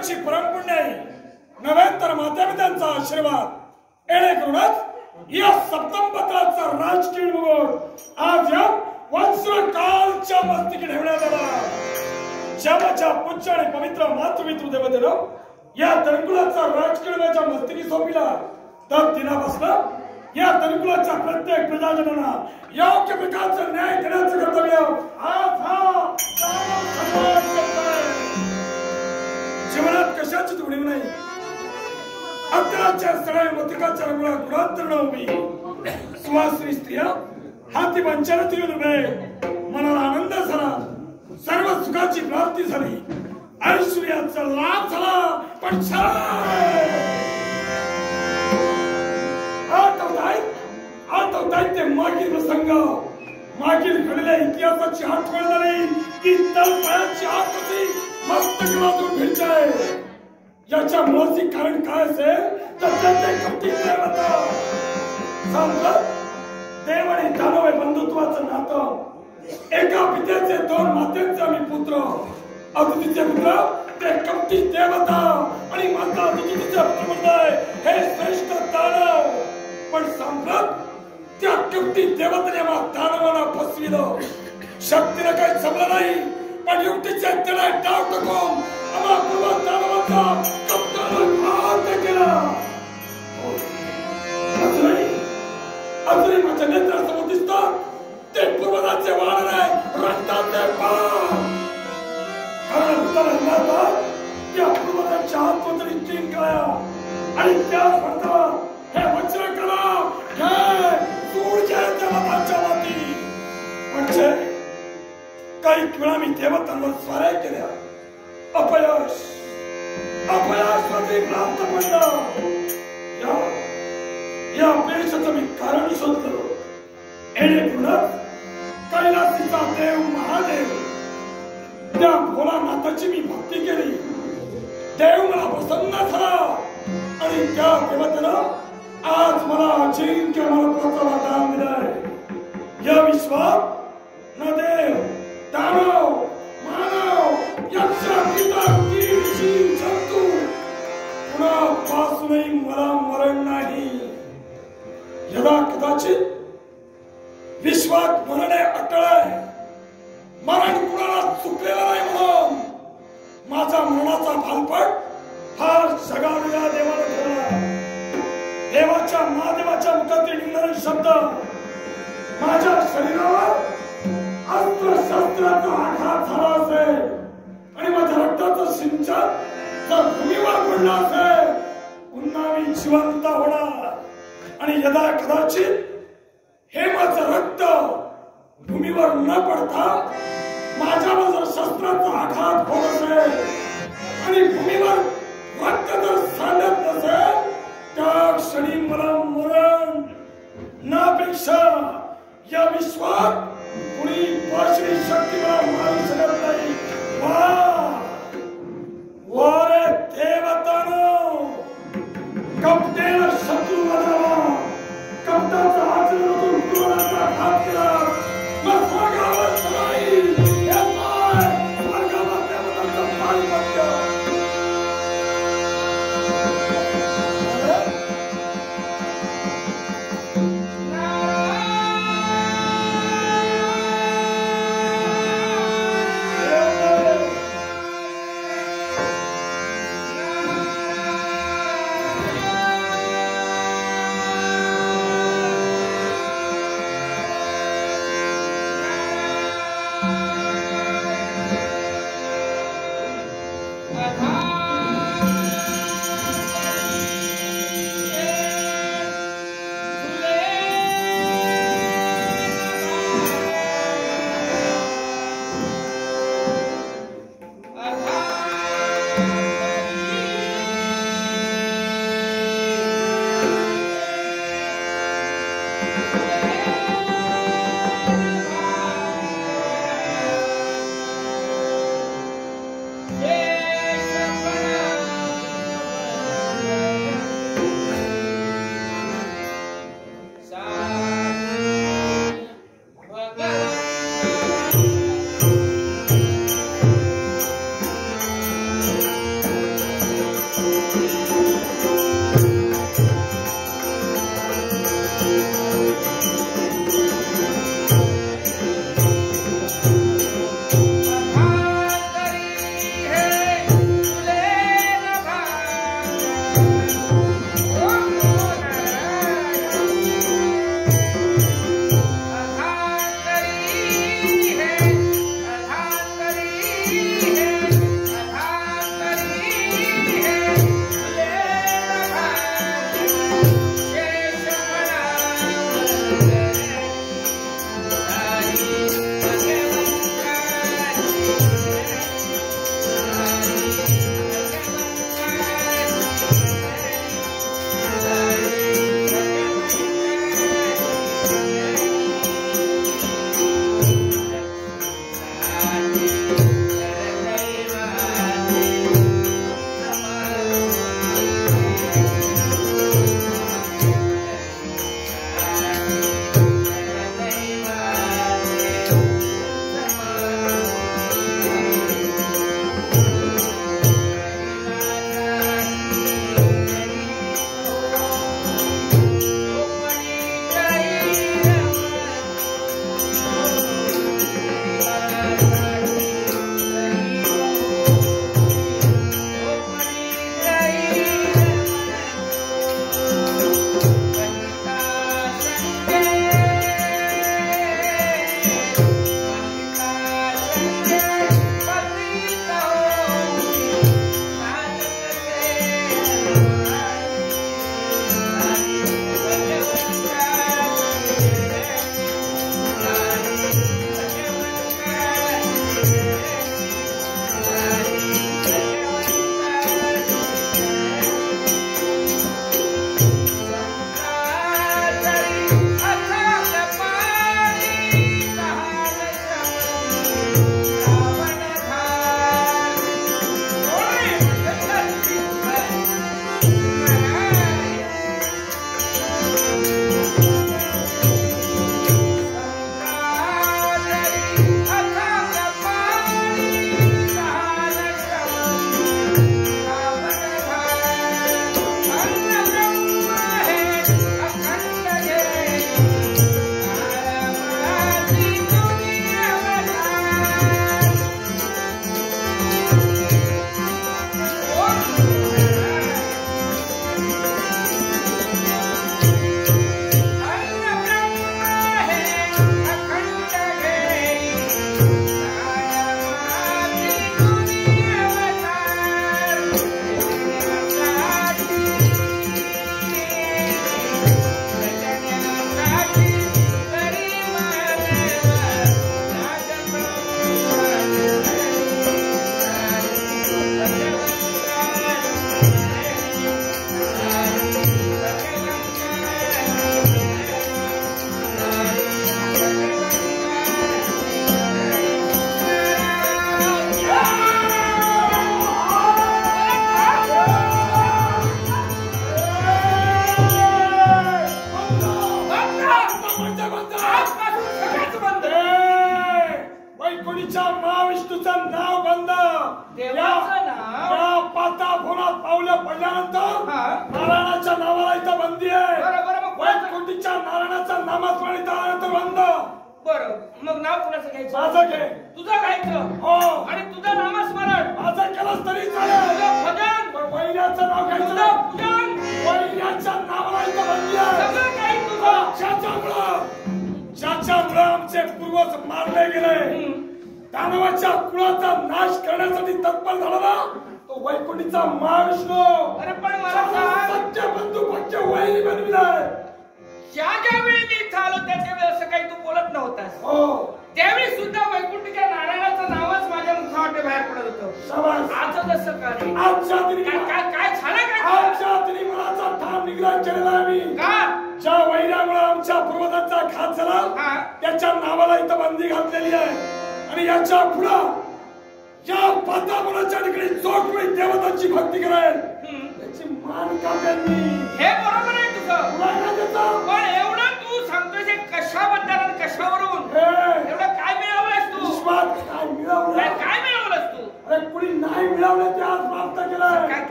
पित्यांची परमपुण्य नव्हे तर मातापित्यांचा आशीर्वाद येणे करूनच या सप्तम पत्राचा राजकीय मुकुट आज या वत्सकालच्या मस्तकी ठेवण्यात आला। श्यामाच्या पुच्छ आणि पवित्र मातृपितृ देवतेनं या तनकुलाचा राजकीयच्या मस्तकी सोपिला तर दिनापासून या तनकुलाच्या प्रत्येक प्रजाजनांना योग्य प्रकारचं न्याय देण्याचं कर्तव्य आज हा जीवनात कशाची उणीव नाही। अत्याच्या सगळ्या मतिकाच्या रंगुळा गुणांतरण उभी सुवासिनी स्त्रिया हाती पंचारती येऊन उभे मनाला आनंद झाला, सर्व सुखाची प्राप्ती झाली, ऐश्वर्याचा लाभ झाला। पण आठवताय ते मागील प्रसंग, मागील घडलेल्या इतिहासाची आठवण झाली की तळपायाची आग कशी मस्तकातून भिडते। याच्या मूळचे कारण काय असेल तर त्याचे कपटी देवता देव आणि दानव हे बंधुत्वाचं नातं। एका पित्याचे दोन मातेचे आम्ही पुत्र, अदितीचे पुत्र ते कपटी देवता आणि माता अदितीचे पुत्र म्हणताय हे श्रेष्ठ दानव। पण सांप्रत त्या कपटी देवतेने आम्हा दानवाला फसविलं। शक्तीने काही जमलं नाही पण युक्तीचे त्याला डाव टाकून आम्हा पूर्व दानवाचा कपटाला घात केला। अजूनही माझ्या नेत्रासमोर दिसतात ते पूर्वजाचे वानर आहे, रक्ताचे पाप। कारण उत्तर त्या पूर्वजांच्या आत्मतरी तीन कळ्या आणि त्याच म्हणतात हे वज्रकला हे सूर्य देवतांच्या माती। म्हणजे काही वेळा मी देवतांवर स्वाऱ्या केल्या, अपयश प्राप्त पडलं। या अपयशाचं मी कारण शोधलं। येणेकरूनच कैलासीचा देव महादेव त्या भोलानाथाची मी भक्ती केली। देव मला प्रसन्न झाला आणि त्या देवतेनं आज मला अजिंक्य महत्वाचा वरदान दिलंय। या विश्वात न देव, दानव, मानव, यक्ष, कीटक, कीड, जंतू कुणापासूनही मला मरण नाही। यदा कदाचित विश्वात मरण अटळ आहे, मरण कुणाला चुकलेला नाही म्हणून माझा मरणाचा भालपट हा सगळ्या देवाला ठेवला। देवाच्या महादेवाच्या मुखातील निघणारे शब्द माझ्या शरीरावर अस्त्रशस्त्राचा आघात झाला असेल आणि माझ्या रक्ताचं सिंचन जर भूमीवर पडलं असेल पुन्हा मी जिवंत होणार। आणि यदा कदाचित हे माझं रक्त भूमीवर न पडता माझ्यावर जर शस्त्राचा आघात होत असेल आणि भूमीवर रक्त जर सांडत नसेल त्या क्षणी मला मरण नापेक्षा या विश्वात कुणी पाशवी शक्ती मला मारू शकत नाही। वारे देवतानो कपटेला शत्रू बनावा, कपटाचा आचरणातून क्रोधाचा घात केला, मग स्वर्गावर सदाई येताय, स्वर्गावर देवतांचा पारिपत्य।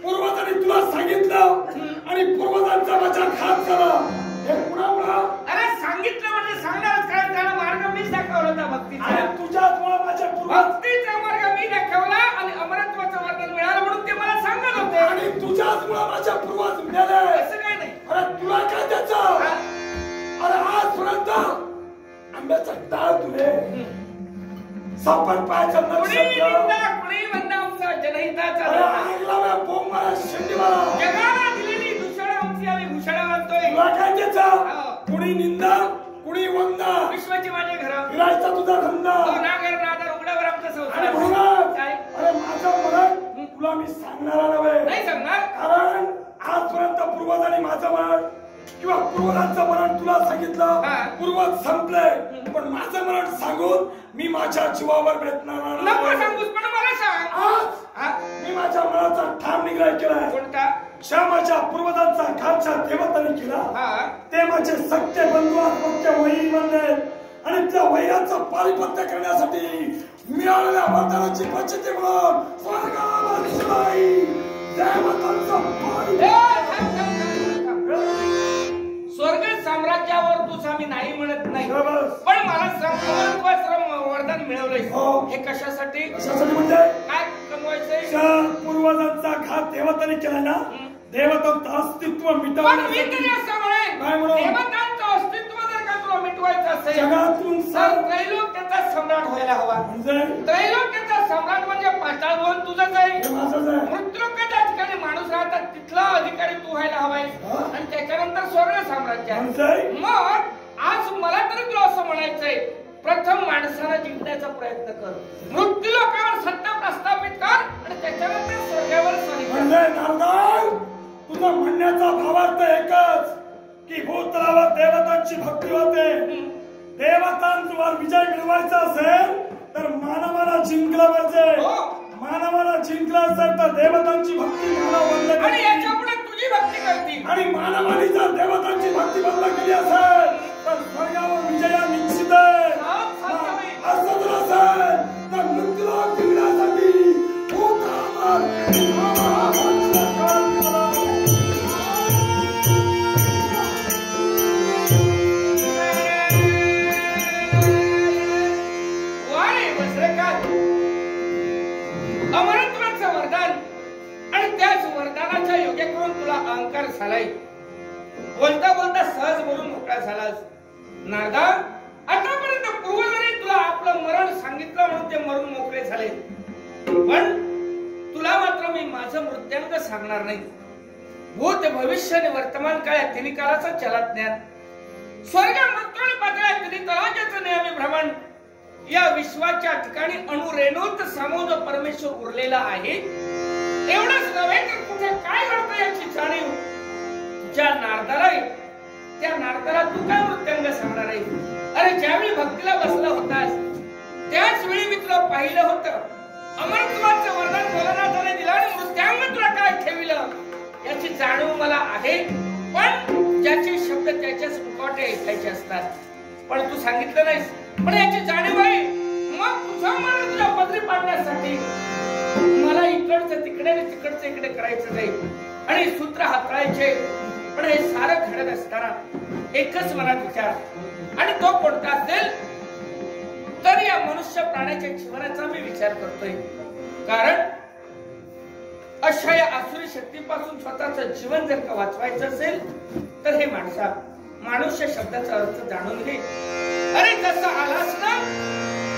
पूर्वजांनी तुला सांगितलं आणि पूर्वजांचा माझा घात झाला हे कुणामुळे? अरे म्हणता आंब्याचा डाळ तुले सापड पायाच्या कुणी म्हणता आमचा जनहिताचा ऐकला बोंब मारा शेंडी मारा जगाला दिलेली दूषण आमची आम्ही भूषण मानतोय तुला काय त्याचा कुणी निंदा कुणी वंदा विश्वाची माझे घर फिरायचा तुझा धंदा नागर नादर उघड्यावर आमचा संसार अरे माझं मरण तुला मी सांगणारा नव्हे नाही सांगणार कारण आजपर्यंत पूर्वजांनी माझं मरण किंवा पूर्वजांचं मरण तुला सांगितलं पूर्वज संपले पण माझं मरण सांगून मी माझ्या जीवावर बेतणार नको सांगूस पण मला सांग मी माझ्या मनाचा ठाम निग्रह केलाय कोणता ज्या माझ्या पूर्वजांचा घातच्या देवतांनी केला ते माझे सख्खे बंधू आत्महत्या वही बनले आणि त्या वैराचं पारिपत्य करण्यासाठी मिळालेल्या वरदानाची प्रचिती म्हणून स्वर्गावर शिवाई देवतांचं स्वर्ग साम्राज्यावर तूच आम्ही नाही म्हणत नाही पण मला महत्वाचं वरदान मिळवलंय हे कशासाठी म्हणजे काय कमवायचंय पूर्वजांचा घात देवतांनी केला ना देवतांचं अस्तित्व मिटवण्यासाठी देवतांचं अस्तित्व जर का तुला मिटवायचं असेल जगातून त्रैलोक्याचा सम्राट व्हायला हवा त्रैलोक्याचा सम्राट म्हणजे पाताळ भवन तुझंच आहे मृत्यूलोकाच्या ठिकाणी माणूस राहतात तिथला अधिकारी तू व्हायला हवाय आणि त्याच्यानंतर स्वर्ग साम्राज्य मग आज मला तरी तुला असं म्हणायचंय प्रथम माणसाला जिंकण्याचा प्रयत्न कर मृत्यूलोकावर सत्ता प्रस्थापित कर आणि त्याच्यानंतर स्वर्गावर तुझा म्हणण्याचा भावार्थ एकच की भूतलावर देवतांची भक्ती होते देवतांवर विजय मिळवायचा असेल तर मानवाला जिंकलं पाहिजे मानवाला जिंकलं असेल तर देवतांची भक्ती मानव बंद आणि याच्यापुढे तुझी भक्ती करतील आणि मानवाने जर देवतांची भक्ती बंद केली असेल तर स्वर्गावर विजय निश्चित आहे असं जर असेल तर मृत्यूलोक जिंकण्यासाठी भूतलावर अमरत्वाचं वरदान आणि त्याच वरदानाच्या योग्य करून तुला अहंकार झालाय बोलता बोलता सहज बोलून मोकळा झालास नारदा आतापर्यंत पूर्वजांनी तुला आपलं मरण सांगितलं म्हणून ते मरून मोकळे झाले पण तुला मात्र मी माझं मृत्यांक सांगणार नाही भूत भविष्य आणि वर्तमान काळात तिन्ही काळाचं चलात ज्ञान स्वर्ग मृत्यू आणि पाताळात तिन्ही तलावाचं नेहमी भ्रमण या विश्वाच्या ठिकाणी अणुरेणूत समोर परमेश्वर उरलेला आहे एवढंच नव्हे तर कुठे काय घडतं याची जाणीव ज्या नारदाला त्या नारदाला तू काय मृत्यांग सांगणार आहे अरे ज्यावेळी भक्तीला बसला होतास त्याच वेळी मी तुला पाहिलं होतं अमरत्वाचं वरदान भोलेनाथाने दिलं आणि मृत्यांग तुला काय ठेविलं याची जाणीव मला आहे पण ज्याचे शब्द त्याच्याच मुखवटे ऐकायचे असतात पण तू सांगितलं नाहीस पण याची जाणीव आहे मग तुझं मला तुझ्या पदरी पाडण्यासाठी मला इकडचं तिकडे आणि तिकडचं इकडे करायचं नाही आणि सूत्र हाताळायचे पण हे सारं घडत असताना एकच मनात विचार आणि तो कोणता असेल तर या मनुष्य प्राण्याच्या जीवनाचा मी विचार करतोय कारण अशा या आसुरी शक्तीपासून स्वतःचं जीवन जर का वाचवायचं असेल तर हे माणूस शब्दाचा अर्थ जाणून घे अरे जसं आलास ना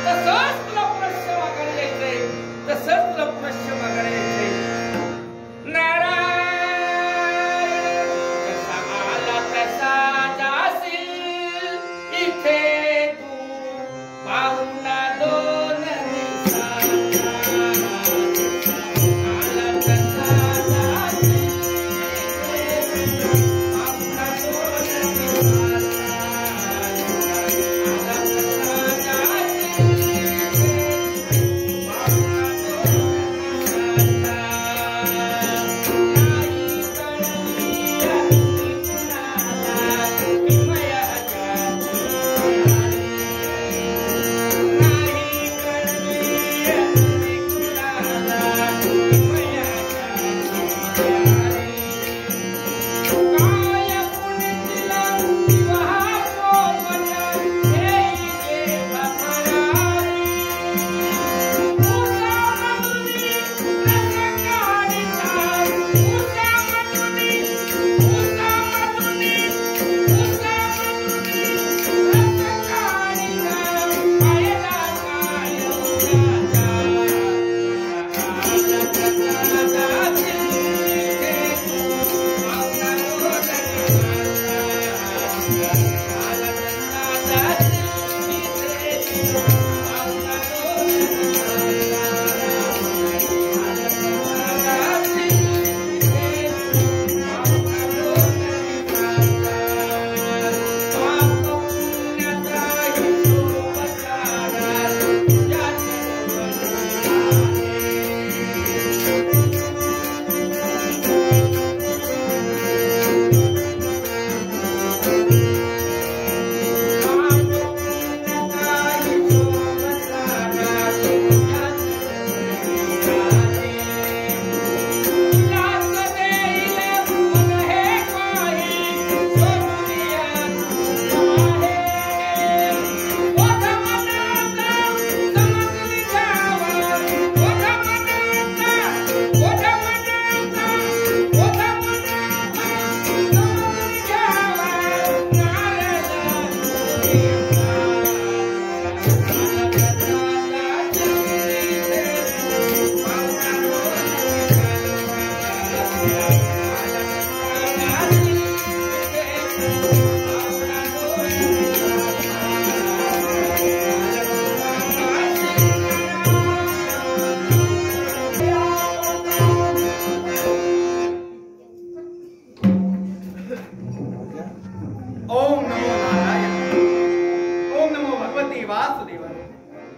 तसंच तुला पुनश्च मागायला यायचंय तसंच तुला पुनश्च मागायला यायचंय नारायण जसा आला तसा जाशील इथे तू पाहुणा दोन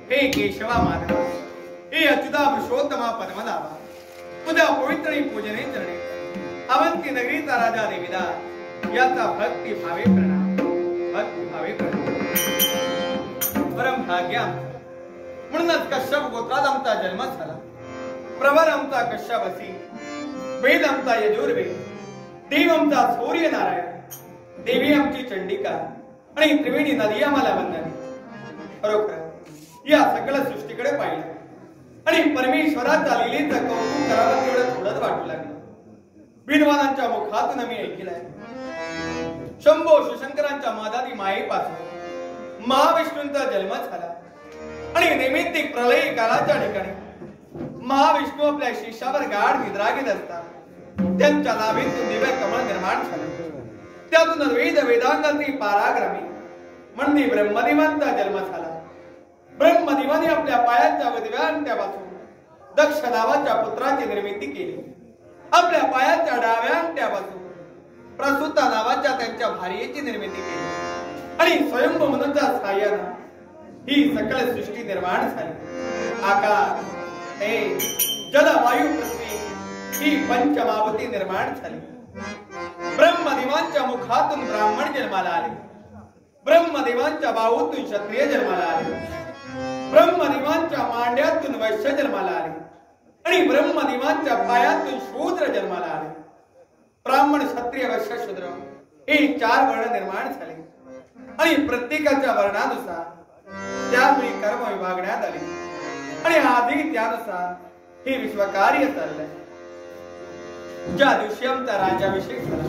हे केशवा माधवा, हे अच्युता पुरुषोत्तमा पद्मनाभा, तुझ्या पवित्र पूजने चरणे अवंती नगरीचा राजा देवीदास याचा भक्ती भावे प्रणाम, भक्ती भावे प्रणाम. परम भाग्य म्हणूनच कश्यप गोत्रात आमचा जन्म झाला. प्रवर आमचा कश्यप असी, वेद आमचा यजुर्वेद, देव आमचा सूर्य नारायण, देवी आमची चंडिका आणि त्रिवेणी नदी आम्हाला वंदनी. खरोखर या सकल सृष्टीकडे पाहिलं आणि परमेश्वराच्या लीलेचं कौतुक करावं तेवढं थोडंच वाटू लागलं. विद्वानांच्या मुखातून मी ऐकलंय, शंभो शिवशंकरांच्या मादादी मायेपासून महाविष्णूंचा जन्म झाला आणि नैमित्तिक प्रलय कालाच्या ठिकाणी महाविष्णू आपल्या शिष्यावर गाढ निद्रा घेत असतात. त्यांच्या नाभीतून दिव्य कमळ निर्माण झालं. त्यातून वेद वेदांगाची पाराक्रमी म्हणजे ब्रह्मदेवांचा जन्म झाला. ब्रह्मदेवाने आपल्या पायांच्या उजव्या अंगठ्यापासून दक्ष नावाच्या पुत्राची निर्मिती केली. आपल्या पायांच्या डाव्या अंगठ्यापासून प्रसूता नावाच्या त्यांच्या भार्येची निर्मिती केली आणि स्वयंभू मनुच्या सहाय्याने ही सकल सृष्टी निर्माण झाली. आकाश, तेज, जल, वायू, पृथ्वी ही पंचमावती निर्माण झाली. ब्रह्मदेवांच्या मुखातून ब्राह्मण जन्माला आले. ब्रह्मदेवांच्या बाहूतून क्षत्रिय जन्माला आले. ब्रह्मदेवांच्या मांड्यातून वैश्य जन्माला आले आणि ब्रह्मदेवांच्या पायातून शूद्र जन्माला आले. ब्राह्मण, क्षत्रिय, वैश्य, शूद्र हे 4 वर्ण निर्माण झाले आणि प्रत्येकाच्या वर्णानुसार त्यावेळी कर्म विभागण्यात आले आणि आधी त्यानुसार हे विश्वकार्य चाललंय. ज्या दिवशी आमचा राज्याभिषेक झाला,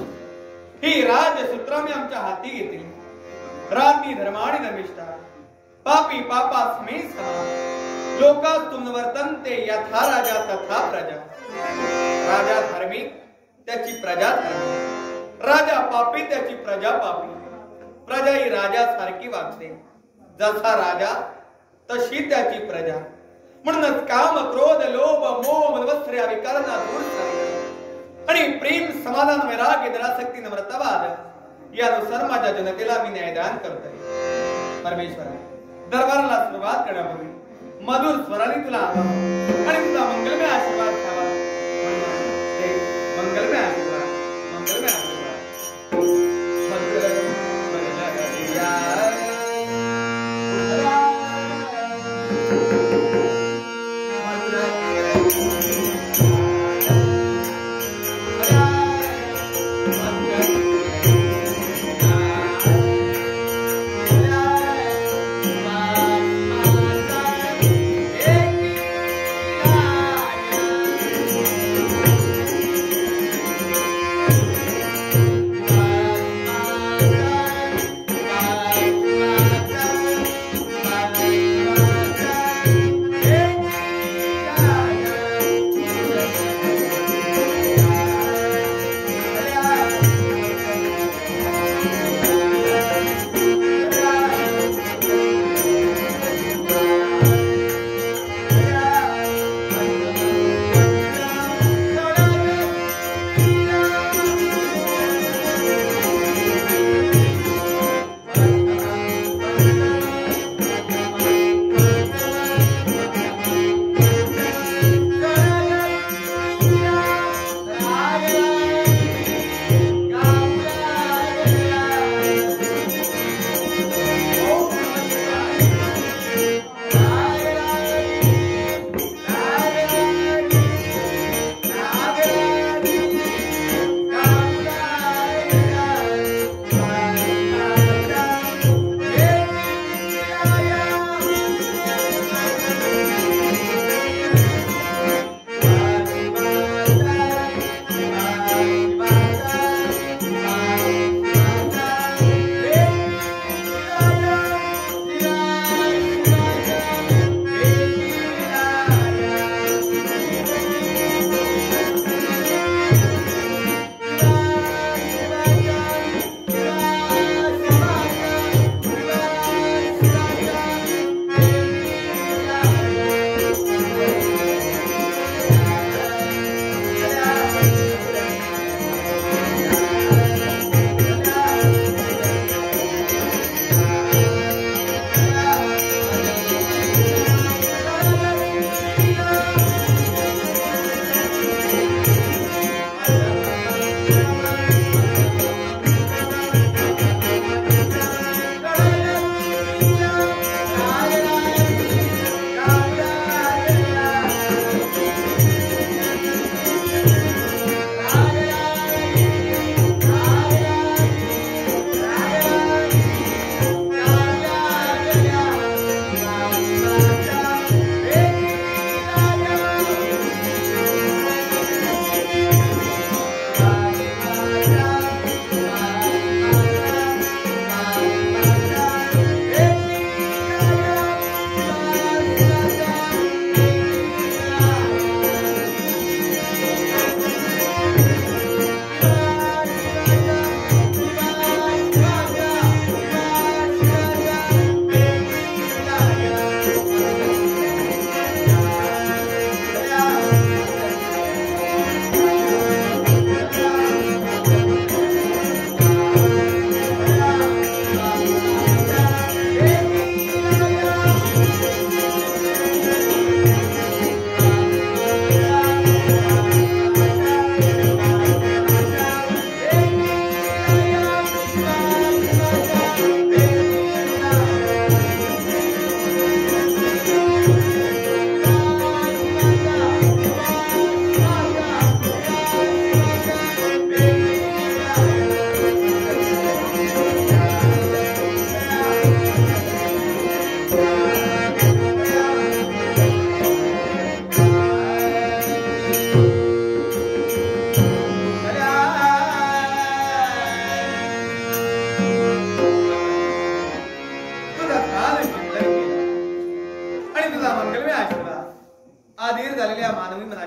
ही राजसूत्र मी आमच्या हाती घेतली. राती धर्माणी नमिष्ठा, पापी पापास्मी समा, लोकास्तुम वर्तन्ते यथा राजा तथा प्रजा. राजा धार्मिक, त्याची प्रजा धार्मिक. राजा पापी, त्याची प्रजा पापी. प्रजा ही राजासारखी वागते. जसा राजा तशी त्याची प्रजा. म्हणूनच काम, क्रोध, लोभ, मोह, मत्सर्य विकारांना दूर करावे आणि प्रेम, समाधान, वैराग्य, निरासक्ती, नम्रतावाद यानुसार माझ्या जनतेला मी न्यायदान करतोय. परमेश्वरा, दरबाराला सुरुवात करण्यापूर्वी मधुर स्वराने तुला आणि तुला मंगलमय आशीर्वाद घ्यावा. मंगलमय आशीर्वाद, मंगलमय आशीर्वाद.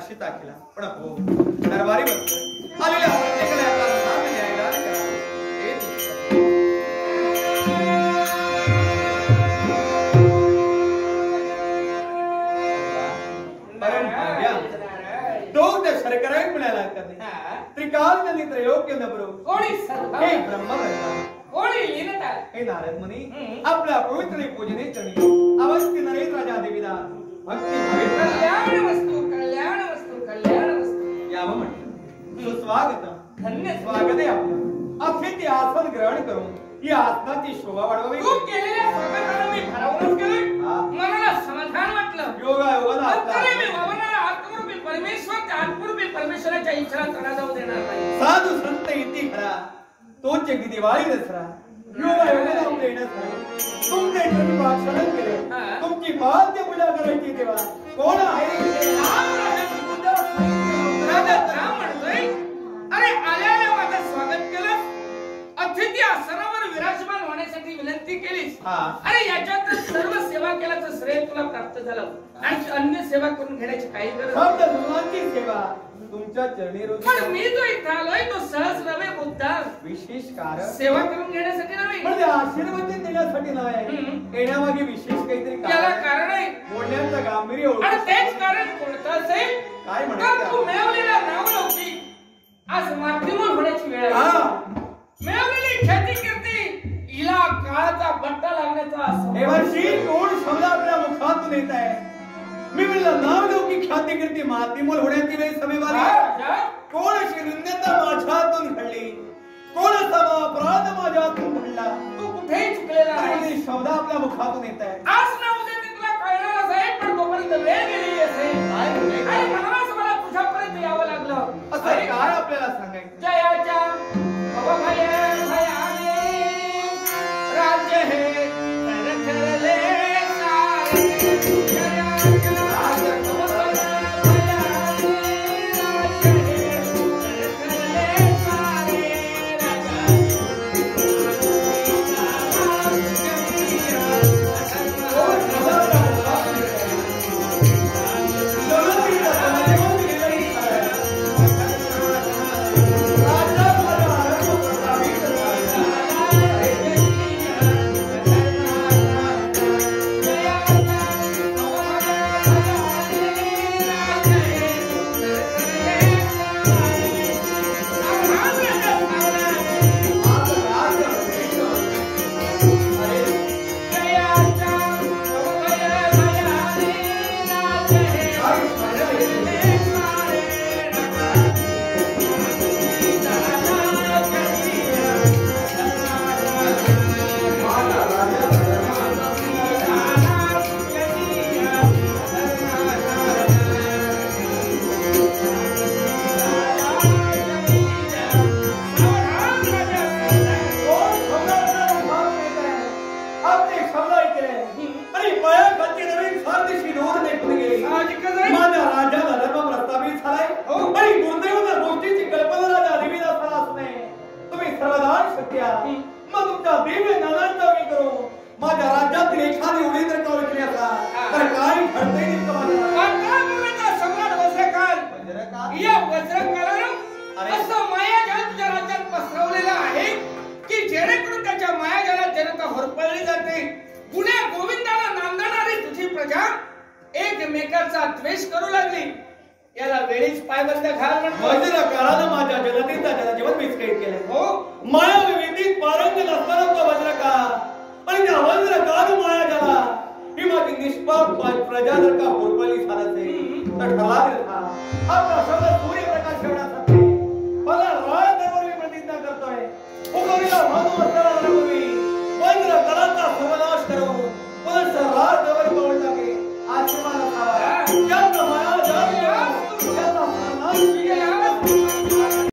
अशीच केला पण हो दरबारी बसतोय आलेल्या प्रत्येकाला आपला मान न्यायला करा हे परम भाग्या दोन सरकाराय म्हणायला करणे त्रिकाल नदी त्रयोग्य नबरो कोणी हे ब्रह्म कोणी लिहिलं हे नारद मुनी आपल्या पवित्र पूजने चरणी अवस्थी नरेंद्र राजा देवीदा भक्ती कल्याण वस्तू यावं म्हटलं सुस्वागतम धन्य स्वागत आहे आपलं अतिथी आसन ग्रहण करून या आसनाची शोभा वाढवावी तू केलेल्या स्वागताला मी भरावूनच केलं मनाला समाधान वाटलं योगायोगाला अंतरे मी वावरणारा आत्मरूपी परमेश्वर त्या आत्मरूपी परमेश्वराच्या इच्छेला तडा जाऊ देणार नाही साधू संत इति खरा तोच एक दिवाळी दसरा योगायोगाला आपले येणंच नाही तुमचे भाषण केले तुमची बाध्य पूजा करायची तेव्हा कोण आहे राजा राम म्हणतोय अरे आल्याने माझं स्वागत केलं अतिथी आसनावर विराजमान होण्यासाठी विनंती केलीस अरे याच्यात सर्व सेवा केल्याचं श्रेय तुला प्राप्त झालं आणि अन्य सेवा करून घेण्याची काही गरज नाही सेवा तुमच्या चरणी रोज पण मी जो इथं आलोय तो सहज नव्हे मुद्दा विशेष कारण सेवा करून घेण्यासाठी नव्हे म्हणजे आशीर्वाद देण्यासाठी नाही येण्यामागे विशेष काहीतरी त्याला कारण आहे बोलण्याचं गांभीर्य आणि तेच कारण कोणतं असेल काय तर तू मिळवलेला नावलौकिक आज माध्यम होण्याची वेळ आहे मिळवलेली ख्याती कीर्ती हिला काळाचा बट्टा लागण्याचा हे वर्षी कोण शब्द आपल्या मुखातून येत आहे मी म्हणलं नावलौकिक ख्याती कीर्ती माध्यमूल होण्याची वेळ समेवाली कोण श्रीनंदता माझ्यातून घडली कोण समा अपराध माझ्यातून घडला तू कुठेही चुकलेला नाही शब्द आपल्या मुखातून येत आहे आज ना उद्या ते तुला कळणारच आहे पण तोपर्यंत वेळ गेलेली असेल आणि मनालाच मला तुझ्यापर्यंत यावं लागलं असं काय आपल्याला सांगायचं जयाच्या भय भयाने राज्य हे ठरले सारे जयाच्या एकमेकाचा द्वेष करू लागली याला वेळीच पायबंद घाल वज्र काळानं माझ्या जगतीचा त्याला जीवन विस्कळीत केले हो माया विविधित पारंग नसताना तो वज्र का आणि त्या वज्र काळ माया झाला ही माझी निष्पाप प्रजा जर का होरपळली झालाचे तर ठरला दिला आपला शब्द सूर्यप्रकाश एवढा सत्य मला राय देवावर मी प्रतिज्ञा करतोय उगवलेला म्हणून असताना रघुवी वज्र काळाचा सर्वनाश करू पण राज देवावर पाऊल टाके आशीर्वाद असावा याचा माया जात याचा सर्वनाश